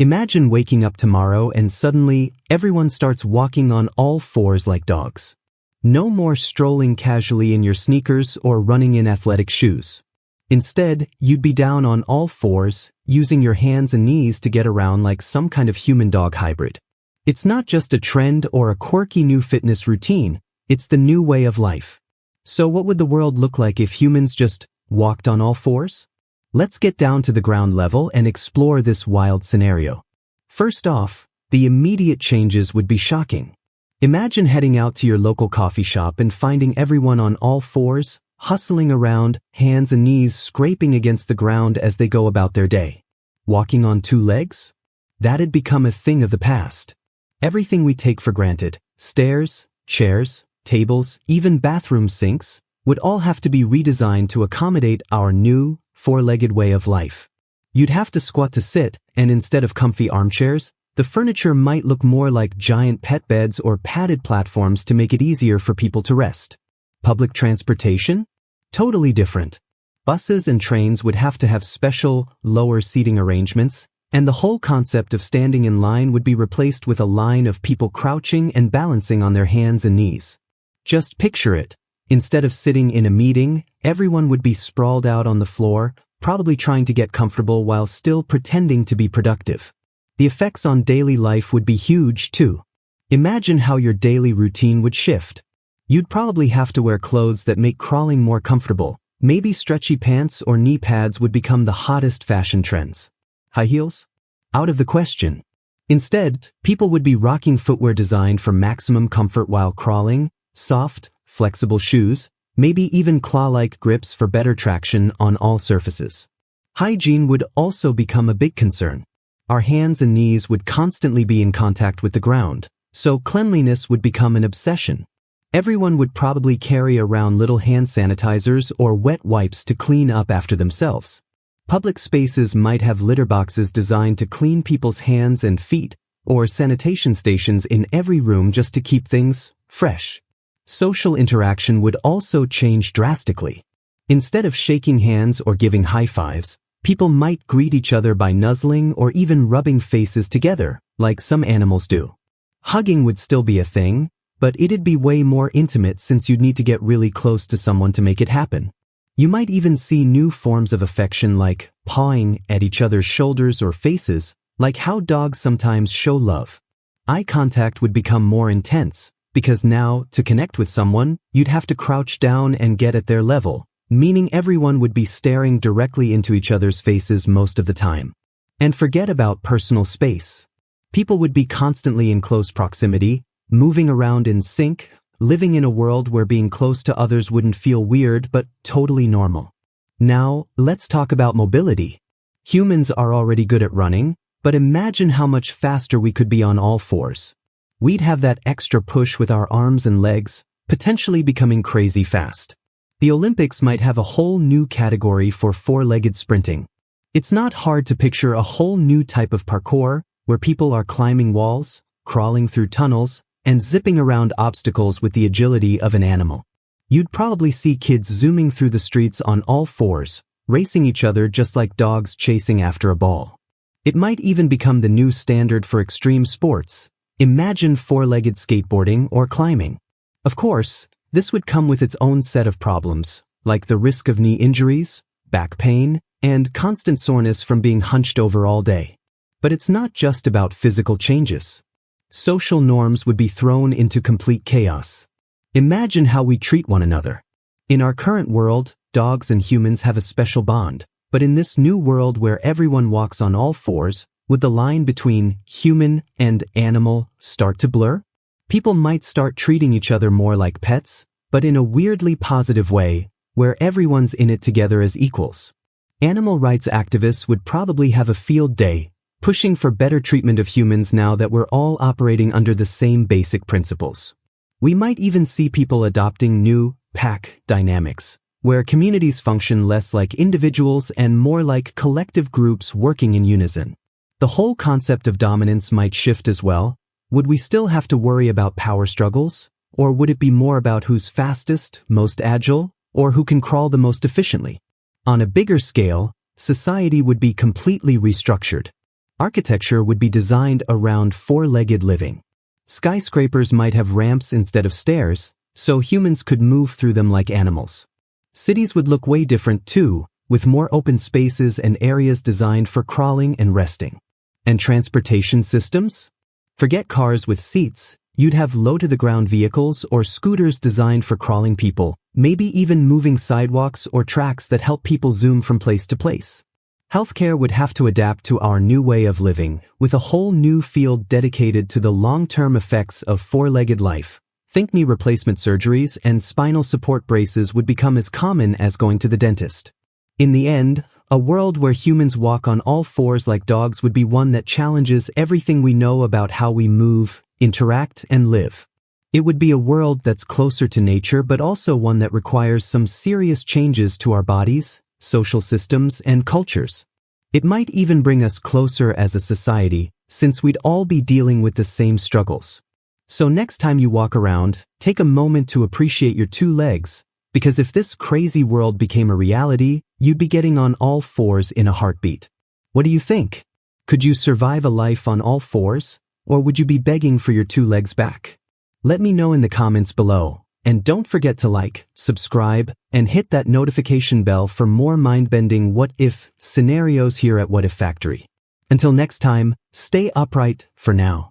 Imagine waking up tomorrow and suddenly everyone starts walking on all fours like dogs. No more strolling casually in your sneakers or running in athletic shoes. Instead, you'd be down on all fours, using your hands and knees to get around like some kind of human-dog hybrid. It's not just a trend or a quirky new fitness routine, it's the new way of life. So what would the world look like if humans just walked on all fours? Let's get down to the ground level and explore this wild scenario. First off, the immediate changes would be shocking. Imagine heading out to your local coffee shop and finding everyone on all fours, hustling around, hands and knees scraping against the ground as they go about their day. Walking on two legs? That'd become a thing of the past. Everything we take for granted, stairs, chairs, tables, even bathroom sinks, would all have to be redesigned to accommodate our new, four-legged way of life. You'd have to squat to sit, and instead of comfy armchairs, the furniture might look more like giant pet beds or padded platforms to make it easier for people to rest. Public transportation? Totally different. Buses and trains would have to have special, lower seating arrangements, and the whole concept of standing in line would be replaced with a line of people crouching and balancing on their hands and knees. Just picture it. Instead of sitting in a meeting, everyone would be sprawled out on the floor, probably trying to get comfortable while still pretending to be productive. The effects on daily life would be huge too. Imagine how your daily routine would shift. You'd probably have to wear clothes that make crawling more comfortable. Maybe stretchy pants or knee pads would become the hottest fashion trends. High heels? Out of the question. Instead, people would be rocking footwear designed for maximum comfort while crawling, soft, flexible shoes, maybe even claw-like grips for better traction on all surfaces. Hygiene would also become a big concern. Our hands and knees would constantly be in contact with the ground, so cleanliness would become an obsession. Everyone would probably carry around little hand sanitizers or wet wipes to clean up after themselves. Public spaces might have litter boxes designed to clean people's hands and feet, or sanitation stations in every room just to keep things fresh. Social interaction would also change drastically. Instead of shaking hands or giving high fives, people might greet each other by nuzzling or even rubbing faces together, like some animals do. Hugging would still be a thing, but it'd be way more intimate since you'd need to get really close to someone to make it happen. You might even see new forms of affection like pawing at each other's shoulders or faces, like how dogs sometimes show love. Eye contact would become more intense, because now, to connect with someone, you'd have to crouch down and get at their level, meaning everyone would be staring directly into each other's faces most of the time. And forget about personal space. People would be constantly in close proximity, moving around in sync, living in a world where being close to others wouldn't feel weird but totally normal. Now, let's talk about mobility. Humans are already good at running, but imagine how much faster we could be on all fours. We'd have that extra push with our arms and legs, potentially becoming crazy fast. The Olympics might have a whole new category for four-legged sprinting. It's not hard to picture a whole new type of parkour where people are climbing walls, crawling through tunnels, and zipping around obstacles with the agility of an animal. You'd probably see kids zooming through the streets on all fours, racing each other just like dogs chasing after a ball. It might even become the new standard for extreme sports. Imagine four-legged skateboarding or climbing. Of course, this would come with its own set of problems, like the risk of knee injuries, back pain, and constant soreness from being hunched over all day. But it's not just about physical changes. Social norms would be thrown into complete chaos. Imagine how we treat one another. In our current world, dogs and humans have a special bond, but in this new world where everyone walks on all fours, would the line between human and animal start to blur? People might start treating each other more like pets, but in a weirdly positive way, where everyone's in it together as equals. Animal rights activists would probably have a field day, pushing for better treatment of humans now that we're all operating under the same basic principles. We might even see people adopting new pack dynamics, where communities function less like individuals and more like collective groups working in unison. The whole concept of dominance might shift as well. Would we still have to worry about power struggles? Or would it be more about who's fastest, most agile, or who can crawl the most efficiently? On a bigger scale, society would be completely restructured. Architecture would be designed around four-legged living. Skyscrapers might have ramps instead of stairs, so humans could move through them like animals. Cities would look way different too, with more open spaces and areas designed for crawling and resting. And transportation systems? Forget cars with seats. You'd have low-to-the-ground vehicles or scooters designed for crawling people, maybe even moving sidewalks or tracks that help people zoom from place to place. Healthcare would have to adapt to our new way of living, with a whole new field dedicated to the long-term effects of four-legged life. Think knee replacement surgeries and spinal support braces would become as common as going to the dentist. In the end, a world where humans walk on all fours like dogs would be one that challenges everything we know about how we move, interact, and live. It would be a world that's closer to nature, but also one that requires some serious changes to our bodies, social systems, and cultures. It might even bring us closer as a society, since we'd all be dealing with the same struggles. So next time you walk around, take a moment to appreciate your two legs, because if this crazy world became a reality, you'd be getting on all fours in a heartbeat. What do you think? Could you survive a life on all fours? Or would you be begging for your two legs back? Let me know in the comments below. And don't forget to like, subscribe, and hit that notification bell for more mind-bending what-if scenarios here at What If Factory. Until next time, stay upright for now.